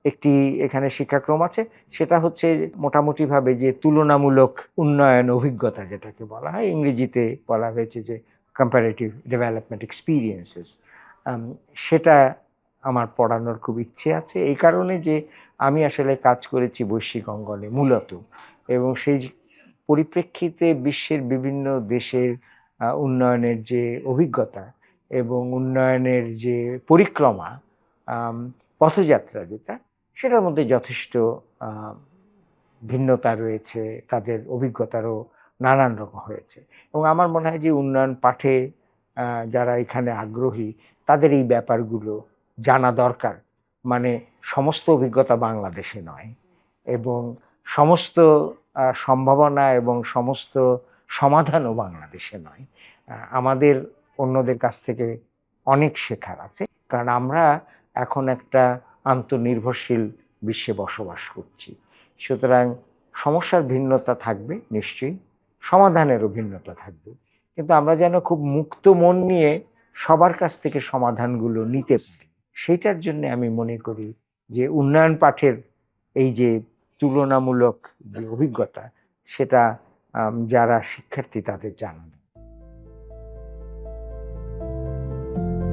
একটি এখানে শিক্ষাক্রম আছে, সেটা হচ্ছে মোটামুটিভাবে যে তুলনামূলক উন্নয়ন অভিজ্ঞতা যেটাকে বলা হয়, ইংরেজিতে বলা হয়েছে যে কম্পারেটিভ ডেভেলপমেন্ট এক্সপিরিয়েন্সেস। সেটা আমার পড়ানোর খুব ইচ্ছে আছে, এই কারণে যে আমি আসলে কাজ করেছি বৈশ্বিক অঙ্গনে মূলত, এবং সেই পরিপ্রেক্ষিতে বিশ্বের বিভিন্ন দেশের উন্নয়নের যে অভিজ্ঞতা এবং উন্নয়নের যে পরিক্রমা, পথযাত্রা যেটা, সেটার মধ্যে যথেষ্ট ভিন্নতা রয়েছে, তাদের অভিজ্ঞতারও নানান রকম হয়েছে। এবং আমার মনে হয় যে উন্নয়ন পাঠে যারা এখানে আগ্রহী তাদের এই ব্যাপারগুলো জানা দরকার। মানে সমস্ত অভিজ্ঞতা বাংলাদেশে নয়, এবং সমস্ত সম্ভাবনা এবং সমস্ত সমাধানও বাংলাদেশে নয়। আমাদের অন্যদের কাছ থেকে অনেক শেখার আছে, কারণ আমরা এখন একটা আন্তনির্ভরশীল বিশ্বে বসবাস করছি। সুতরাং সমস্যার ভিন্নতা থাকবে নিশ্চয়ই, সমাধানেরও ভিন্নতা থাকবে, কিন্তু আমরা যেন খুব মুক্ত মন নিয়ে সবার কাছ থেকে সমাধানগুলো নিতে পারি। সেইটার জন্য আমি মনে করি যে উন্নয়ন পাঠের এই যে তুলনামূলক যে অভিজ্ঞতা, সেটা যারা শিক্ষার্থী তাদের জানা